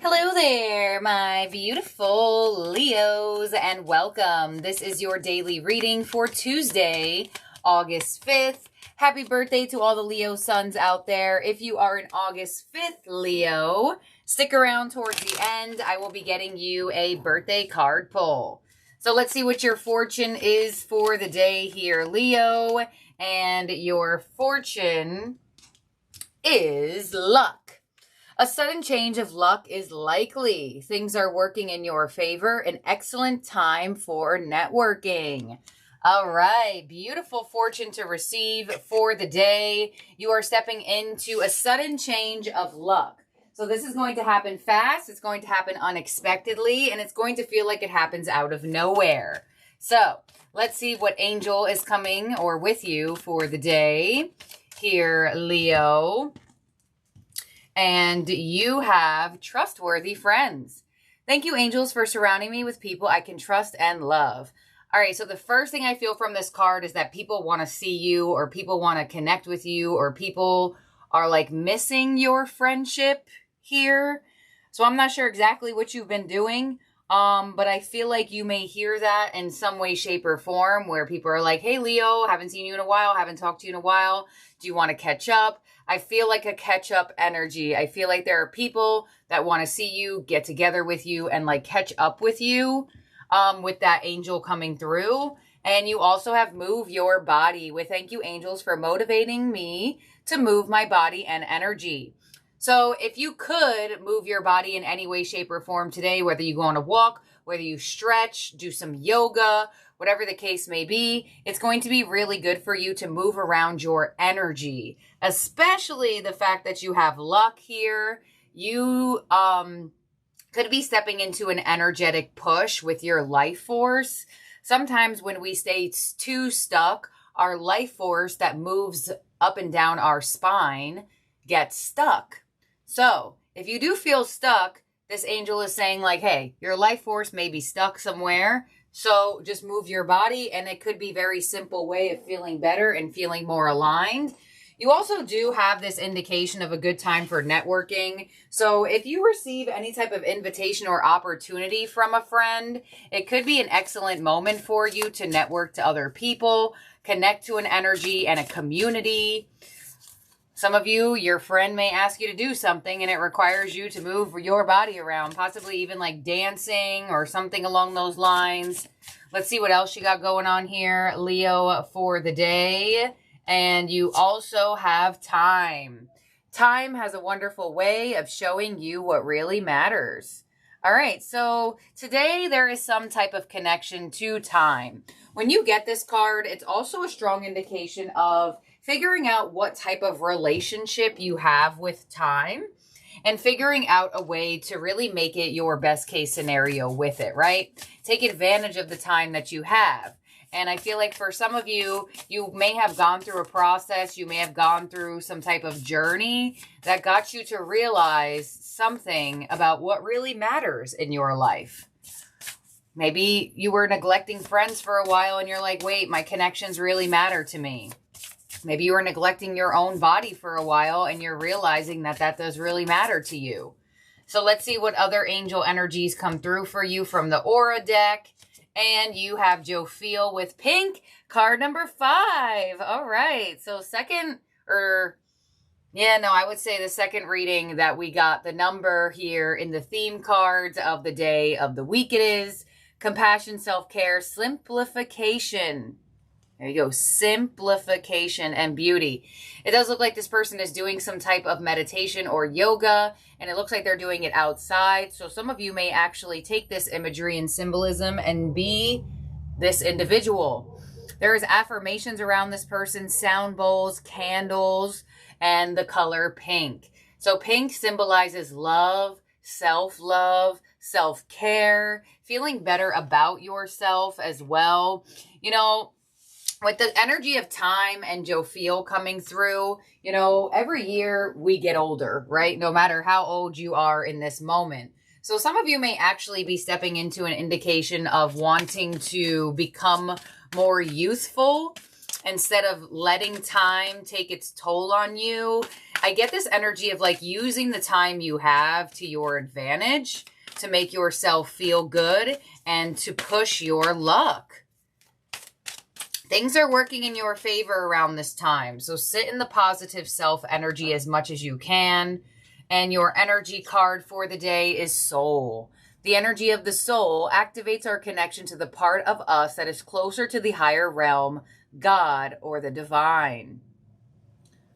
Hello there, my beautiful Leos, and welcome. This is your daily reading for Tuesday, August 5th. Happy birthday to all the Leo suns out there. If you are an August 5th Leo, stick around towards the end. I will be getting you a birthday card pull. So let's see what your fortune is for the day here, Leo. And your fortune is luck. A sudden change of luck is likely. Things are working in your favor. An excellent time for networking. All right, beautiful fortune to receive for the day. You are stepping into a sudden change of luck. So this is going to happen fast. It's going to happen unexpectedly, and it's going to feel like it happens out of nowhere. So let's see what angel is coming or with you for the day here, Leo. And you have trustworthy friends. Thank you, angels, for surrounding me with people I can trust and love. All right, so the first thing I feel from this card is that people want to see you, or people want to connect with you, or people are like missing your friendship here. So I'm not sure exactly what you've been doing, but I feel like you may hear that in some way, shape, or form, where people are like, hey, Leo, haven't seen you in a while, haven't talked to you in a while. Do you want to catch up? I feel like a catch-up energy. I feel like there are people that want to see you, get together with you, and like catch up with you with that angel coming through. And you also have move your body with thank you, angels, for motivating me to move my body and energy. So if you could move your body in any way, shape, or form today, whether you go on a walk, whether you stretch, do some yoga, whatever the case may be, it's going to be really good for you to move around your energy, especially the fact that you have luck here. You could be stepping into an energetic push with your life force. Sometimes when we stay too stuck, our life force that moves up and down our spine gets stuck. So if you do feel stuck, this angel is saying like, hey, your life force may be stuck somewhere. So just move your body, and it could be a very simple way of feeling better and feeling more aligned. You also do have this indication of a good time for networking. So if you receive any type of invitation or opportunity from a friend, it could be an excellent moment for you to network to other people, connect to an energy and a community. Some of you, your friend may ask you to do something and it requires you to move your body around, possibly even like dancing or something along those lines. Let's see what else you got going on here, Leo, for the day. And you also have time. Time has a wonderful way of showing you what really matters. All right, so today there is some type of connection to time. When you get this card, it's also a strong indication of figuring out what type of relationship you have with time and figuring out a way to really make it your best case scenario with it, right? Take advantage of the time that you have. And I feel like for some of you, you may have gone through a process, you may have gone through some type of journey that got you to realize something about what really matters in your life. Maybe you were neglecting friends for a while and you're like, wait, my connections really matter to me. Maybe you were neglecting your own body for a while and you're realizing that that does really matter to you. So let's see what other angel energies come through for you from the Aura deck. And you have Jophiel with pink, card number 5. All right. So I would say the second reading that we got, the number here in the theme cards of the day of the week, it is compassion, self-care, simplification. There you go. Simplification and beauty. It does look like this person is doing some type of meditation or yoga, and it looks like they're doing it outside. So some of you may actually take this imagery and symbolism and be this individual. There is affirmations around this person, sound bowls, candles, and the color pink. So pink symbolizes love, self-love, self-care, feeling better about yourself as well. You know, with the energy of time and Jophiel coming through, you know, every year we get older, right? No matter how old you are in this moment. So some of you may actually be stepping into an indication of wanting to become more youthful. instead of letting time take its toll on you. I get this energy of like using the time you have to your advantage to make yourself feel good and to push your luck. Things are working in your favor around this time. So sit in the positive self energy as much as you can. And your energy card for the day is Soul. The energy of the soul activates our connection to the part of us that is closer to the higher realm, God, or the divine.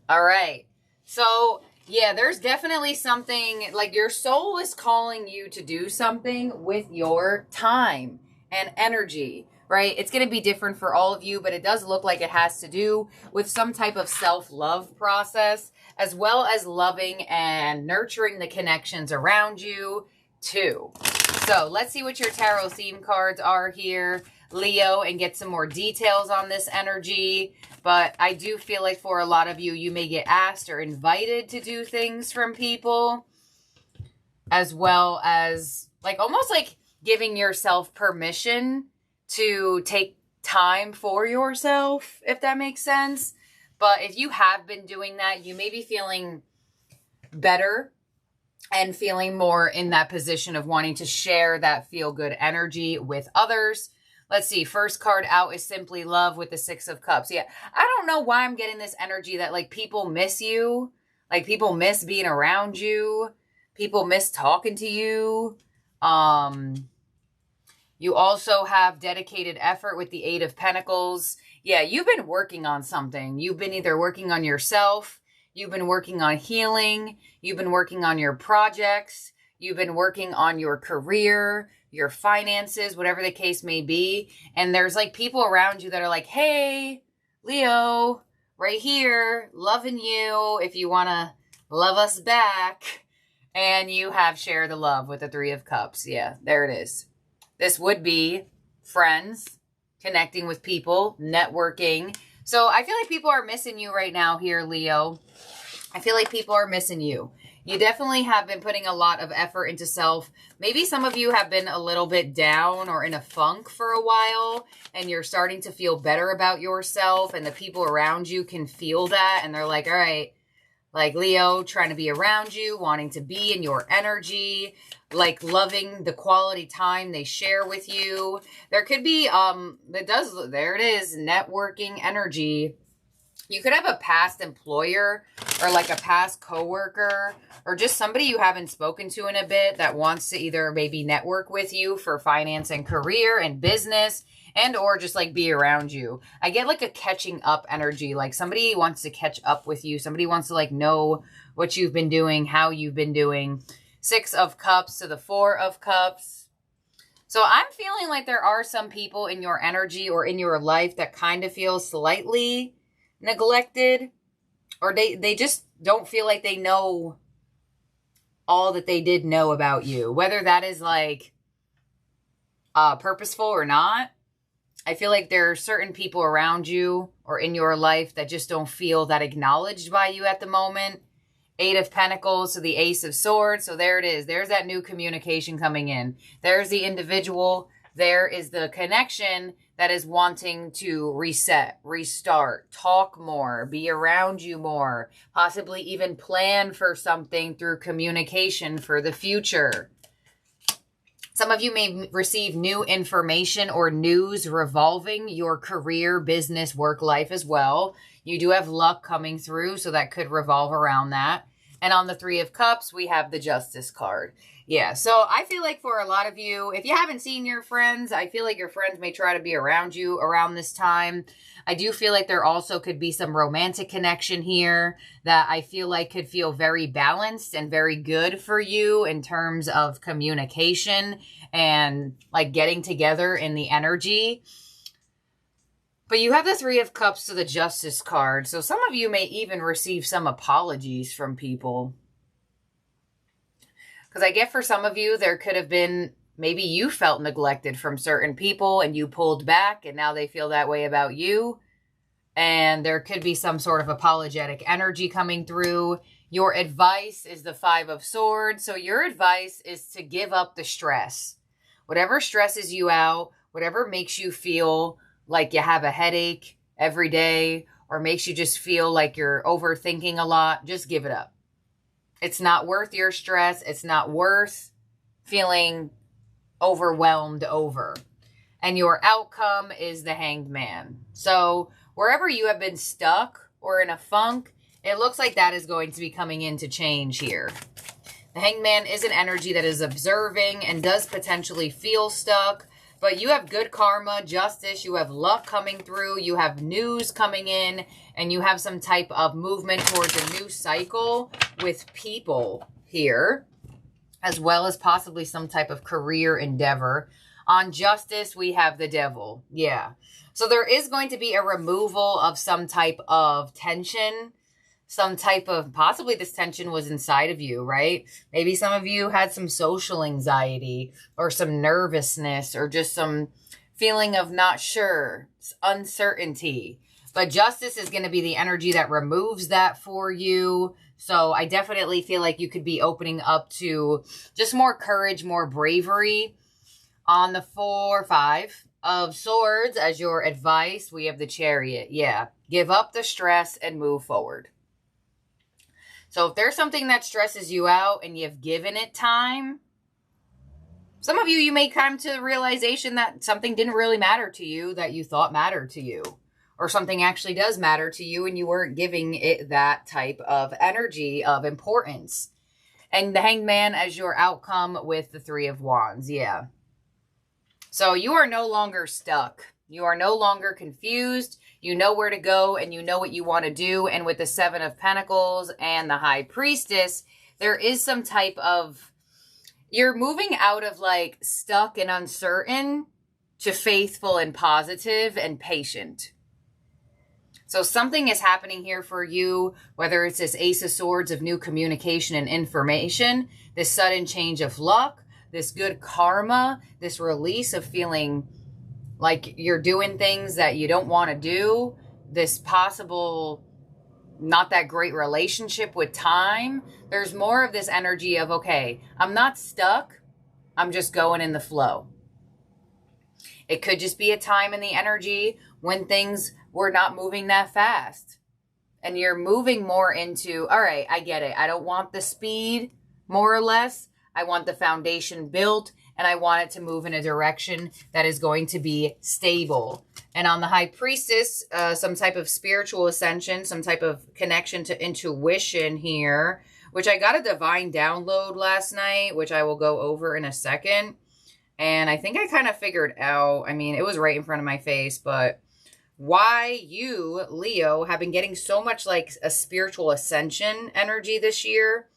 All right. So, yeah, there's definitely something like your soul is calling you to do something with your time and energy, right? It's going to be different for all of you, but it does look like it has to do with some type of self-love process, as well as loving and nurturing the connections around you too. So let's see what your tarot theme cards are here, Leo, and get some more details on this energy. But I do feel like for a lot of you, you may get asked or invited to do things from people, as well as like almost like giving yourself permission to take time for yourself, if that makes sense. But if you have been doing that, you may be feeling better and feeling more in that position of wanting to share that feel-good energy with others. Let's see. First card out is Simply Love with the Six of Cups. Yeah, I don't know why I'm getting this energy that like people miss you. Like people miss being around you. People miss talking to you. You also have dedicated effort with the Eight of Pentacles. Yeah, you've been working on something. You've been either working on yourself, you've been working on healing, you've been working on your projects, you've been working on your career, your finances, whatever the case may be. And there's like people around you that are like, hey, Leo, right here, loving you if you want to love us back. And you have Share the Love with the Three of Cups. Yeah, there it is. This would be friends, connecting with people, networking. So I feel like people are missing you right now here, Leo. I feel like people are missing you. You definitely have been putting a lot of effort into self. Maybe some of you have been a little bit down or in a funk for a while, and you're starting to feel better about yourself, and the people around you can feel that, and they're like, all right, like Leo, trying to be around you, wanting to be in your energy, like loving the quality time they share with you. There could be, there it is, networking energy. You could have a past employer or like a past coworker or just somebody you haven't spoken to in a bit that wants to either maybe network with you for finance and career and business and or just like be around you. I get like a catching up energy, like somebody wants to catch up with you. Somebody wants to like know what you've been doing, how you've been doing. Six of Cups to the Four of Cups. So I'm feeling like there are some people in your energy or in your life that kind of feel slightly neglected, or they just don't feel like they know all that they did know about you, whether that is like purposeful or not. I feel like there are certain people around you or in your life that just don't feel that acknowledged by you at the moment. Eight of Pentacles to the Ace of Swords. So there it is. There's that new communication coming in. There's the individual. There is the connection that is wanting to reset, restart, talk more, be around you more, possibly even plan for something through communication for the future. Some of you may receive new information or news revolving your career, business, work life as well. You do have luck coming through, so that could revolve around that. And on the Three of Cups, we have the Justice card. Yeah, so I feel like for a lot of you, if you haven't seen your friends, I feel like your friends may try to be around you around this time. I do feel like there also could be some romantic connection here that I feel like could feel very balanced and very good for you in terms of communication and like getting together in the energy. But you have the Three of Cups to the Justice card. So some of you may even receive some apologies from people. Because I get for some of you, there could have been, maybe you felt neglected from certain people and you pulled back and now they feel that way about you. And there could be some sort of apologetic energy coming through. Your advice is the Five of Swords. So your advice is to give up the stress. Whatever stresses you out, whatever makes you feel like you have a headache, every day or makes you just feel like you're overthinking a lot, just give it up. It's not worth your stress. It's not worth feeling overwhelmed over. And your outcome is the Hanged Man. So wherever you have been stuck or in a funk, it looks like that is going to be coming into change here. The Hanged Man is an energy that is observing and does potentially feel stuck, but you have good karma, justice, you have luck coming through, you have news coming in, and you have some type of movement towards a new cycle with people here, as well as possibly some type of career endeavor. On justice, we have the Devil. Yeah. So there is going to be a removal of some type of tension, some type of, possibly this tension was inside of you, right? Maybe some of you had some social anxiety or some nervousness or just some feeling of not sure, uncertainty. But justice is going to be the energy that removes that for you. So I definitely feel like you could be opening up to just more courage, more bravery. On the 4-5 of Swords as your advice, we have the Chariot. Yeah, give up the stress and move forward. So if there's something that stresses you out and you've given it time, some of you may come to the realization that something didn't really matter to you that you thought mattered to you. Or something actually does matter to you and you weren't giving it that type of energy of importance. And the Hanged Man as your outcome with the 3 of Wands. Yeah. So you are no longer stuck. You are no longer confused. You know where to go and you know what you want to do. And with the 7 of Pentacles and the High Priestess, there is some type of, you're moving out of like stuck and uncertain to faithful and positive and patient. So something is happening here for you, whether it's this Ace of Swords of new communication and information, this sudden change of luck, this good karma, this release of feeling like you're doing things that you don't want to do, this possible not that great relationship with time. There's more of this energy of, okay, I'm not stuck. I'm just going in the flow. It could just be a time in the energy when things were not moving that fast. And you're moving more into, all right, I get it. I don't want the speed, more or less. I want the foundation built, and I want it to move in a direction that is going to be stable. And on the High Priestess, some type of spiritual ascension, some type of connection to intuition here, which I got a divine download last night, which I will go over in a second. And I think I kind of figured out, I mean, it was right in front of my face, but why you, Leo, have been getting so much like a spiritual ascension energy this year.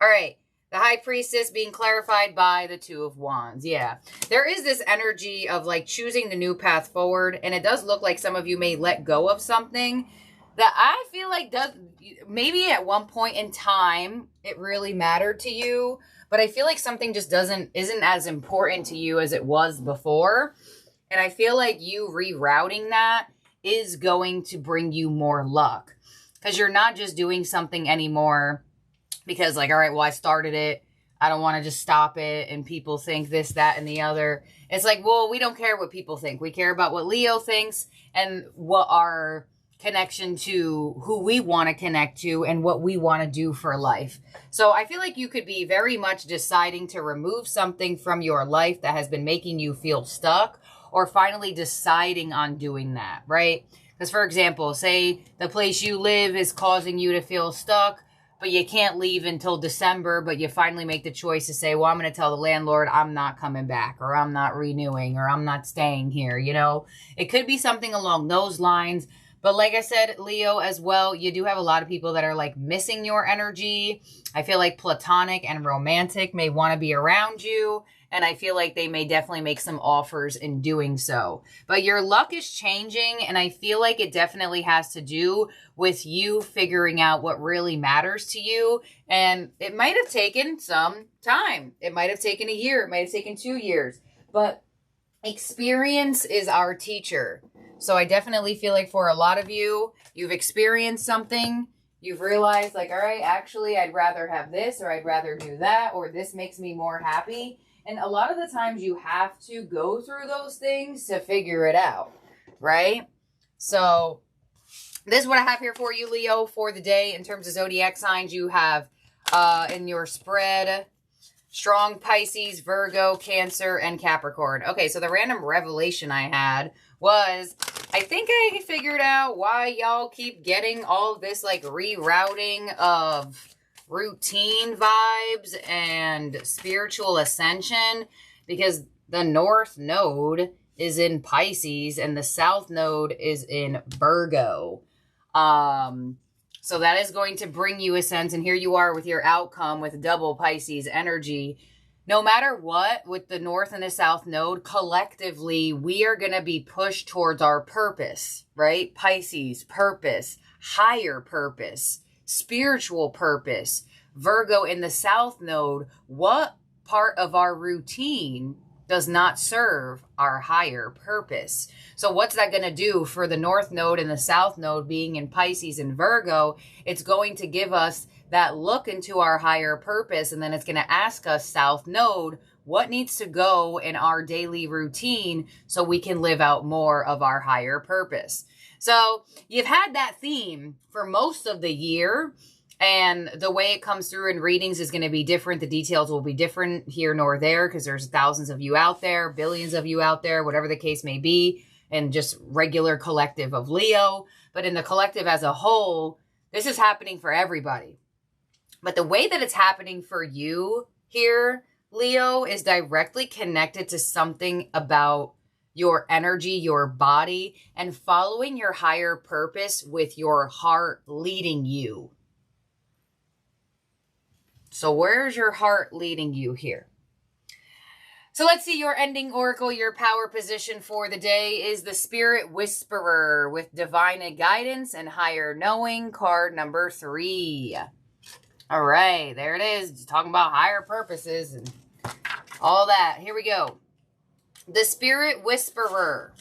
All right. The High Priestess being clarified by the 2 of Wands. Yeah. There is this energy of like choosing the new path forward. And it does look like some of you may let go of something that I feel like does, maybe at one point in time, it really mattered to you. But I feel like something just isn't as important to you as it was before. And I feel like you rerouting that is going to bring you more luck. Because you're not just doing something anymore because like, all right, well, I started it. I don't want to just stop it. And people think this, that, and the other. It's like, well, we don't care what people think. We care about what Leo thinks and what our connection to who we want to connect to and what we want to do for life. So I feel like you could be very much deciding to remove something from your life that has been making you feel stuck, or finally deciding on doing that, right? Because for example, say the place you live is causing you to feel stuck, but you can't leave until December, but you finally make the choice to say, well, I'm going to tell the landlord I'm not coming back, or I'm not renewing, or I'm not staying here, you know? It could be something along those lines. But like I said, Leo, as well, you do have a lot of people that are like missing your energy. I feel like platonic and romantic may want to be around you. And I feel like they may definitely make some offers in doing so. But your luck is changing, and I feel like it definitely has to do with you figuring out what really matters to you. And it might have taken some time. It might have taken a year. It might have taken 2 years. But experience is our teacher. So I definitely feel like for a lot of you, you've experienced something. You've realized like, all right, actually, I'd rather have this, or I'd rather do that, or this makes me more happy. And a lot of the times you have to go through those things to figure it out, right? So this is what I have here for you, Leo, for the day. In terms of zodiac signs, you have in your spread strong Pisces, Virgo, Cancer, and Capricorn. Okay, so the random revelation I had was, I think I figured out why y'all keep getting all of this like rerouting of routine vibes and spiritual ascension, because the North Node is in Pisces and the South Node is in Virgo. So that is going to bring you a sense, and here you are with your outcome with double Pisces energy. No matter what, with the North and the South Node, collectively, we are going to be pushed towards our purpose, right? Pisces, purpose, higher purpose, spiritual purpose. Virgo in the South Node, what part of our routine does not serve our higher purpose? So what's that going to do for the North Node and the South Node being in Pisces and Virgo? It's going to give us that look into our higher purpose, and then it's going to ask us, South Node, what needs to go in our daily routine so we can live out more of our higher purpose? So you've had that theme for most of the year, and the way it comes through in readings is going to be different. The details will be different here nor there, because there's thousands of you out there, billions of you out there, whatever the case may be, and just regular collective of Leo. But in the collective as a whole, this is happening for everybody. But the way that it's happening for you here, Leo, is directly connected to something about your energy, your body, and following your higher purpose with your heart leading you. So where's your heart leading you here? So let's see, your ending oracle, your power position for the day is the Spirit Whisperer with divine guidance and higher knowing, card number 3. All right, there it is. Talking about higher purposes and all that. Here we go. The Spirit Whisperer.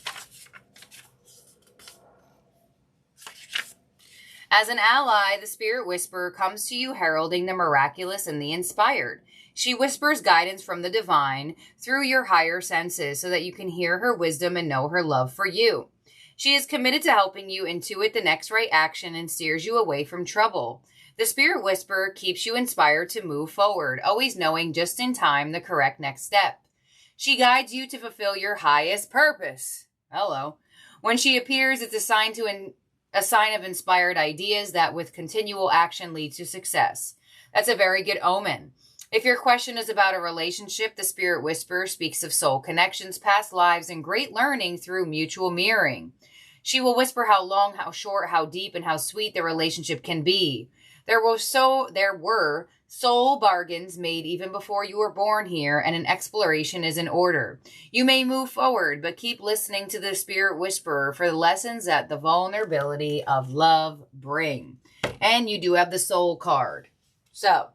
As an ally, the Spirit Whisperer comes to you heralding the miraculous and the inspired. She whispers guidance from the divine through your higher senses so that you can hear her wisdom and know her love for you. She is committed to helping you intuit the next right action and steers you away from trouble. The Spirit Whisperer keeps you inspired to move forward, always knowing just in time the correct next step. She guides you to fulfill your highest purpose. Hello. When she appears, it's a sign of inspired ideas that with continual action leads to success. That's a very good omen. If your question is about a relationship, the Spirit Whisperer speaks of soul connections, past lives, and great learning through mutual mirroring. She will whisper how long, how short, how deep, and how sweet the relationship can be. There were soul bargains made even before you were born here, and an exploration is in order. You may move forward, but keep listening to the Spirit Whisperer for the lessons that the vulnerability of love bring. And you do have the Soul card. So,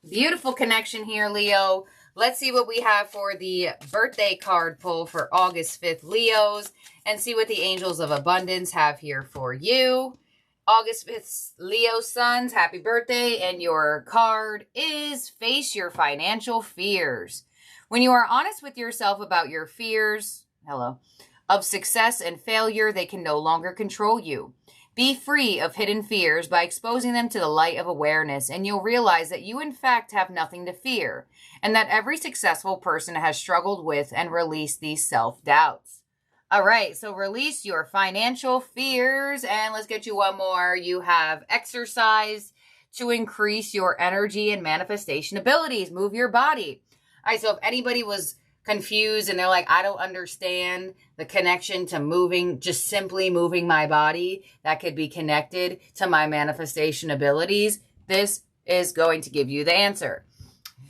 beautiful connection here, Leo. Let's see what we have for the birthday card pull for August 5th, Leos, and see what the Angels of Abundance have here for you. August 5th, Leo Suns, happy birthday, and your card is Face Your Financial Fears. When you are honest with yourself about your fears, of success and failure, they can no longer control you. Be free of hidden fears by exposing them to the light of awareness, and you'll realize that you in fact have nothing to fear, and that every successful person has struggled with and released these self-doubts. All right, so release your financial fears, and let's get you one more. You have exercise to increase your energy and manifestation abilities. Move your body. All right, so if anybody was confused and they're like, I don't understand the connection to moving, just simply moving my body, that could be connected to my manifestation abilities, this is going to give you the answer.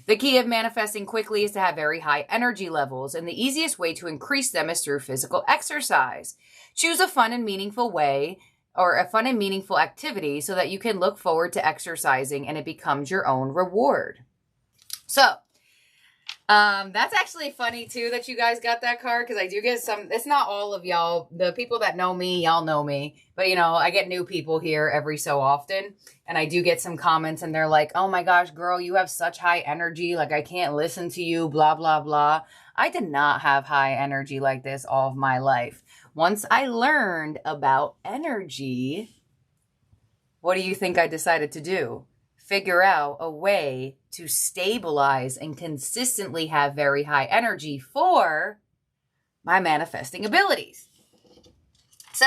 The key of manifesting quickly is to have very high energy levels, and the easiest way to increase them is through physical exercise. Choose a fun and meaningful way or a fun and meaningful activity so that you can look forward to exercising and it becomes your own reward. So, that's actually funny too that you guys got that card, because I do get some, it's not all of y'all, the people that know me, y'all know me, but you know, I get new people here every so often, and I do get some comments and they're like, oh my gosh, girl, you have such high energy, like I can't listen to you, blah, blah, blah. I did not have high energy like this all of my life. once I learned about energy, what do you think I decided to do? Figure out a way to stabilize and consistently have very high energy for my manifesting abilities. So,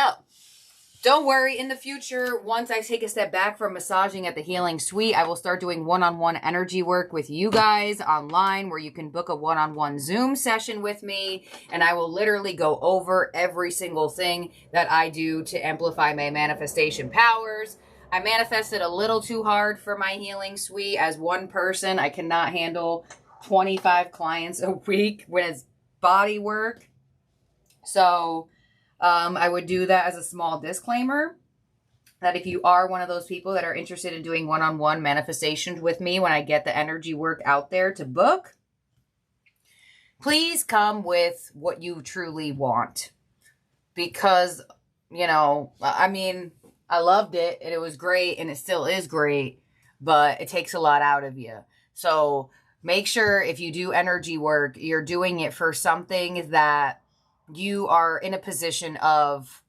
don't worry, in the future, once I take a step back from massaging at the Healing Suite, I will start doing one-on-one energy work with you guys online, where you can book a one-on-one Zoom session with me, and I will literally go over every single thing that I do to amplify my manifestation powers. I manifested a little too hard for my Healing Suite. As one person, I cannot handle 25 clients a week when it's body work. So I would do that as a small disclaimer, that if you are one of those people that are interested in doing one-on-one manifestations with me when I get the energy work out there to book, please come with what you truly want. Because, you know, I mean, I loved it and it was great and it still is great, but it takes a lot out of you. So make sure if you do energy work, you're doing it for something that you are in a position of,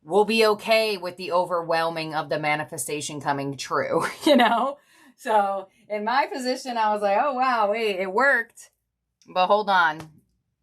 will be okay with the overwhelming of the manifestation coming true, you know? So in my position, I was like, oh, wow, wait, it worked. But hold on.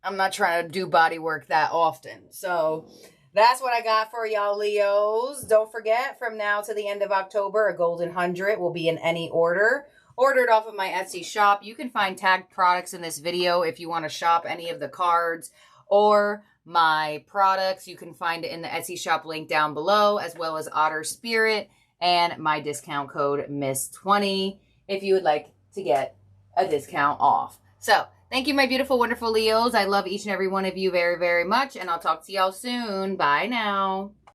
I'm not trying to do body work that often. So that's what I got for y'all, Leos. Don't forget, from now to the end of October, a golden 100 will be in any order. Ordered off of my Etsy shop. You can find tagged products in this video if you want to shop any of the cards or my products. You can find it in the Etsy shop link down below, as well as Otter Spirit and my discount code MISS20 if you would like to get a discount off. So thank you, my beautiful, wonderful Leos. I love each and every one of you very, very much, and I'll talk to y'all soon. Bye now.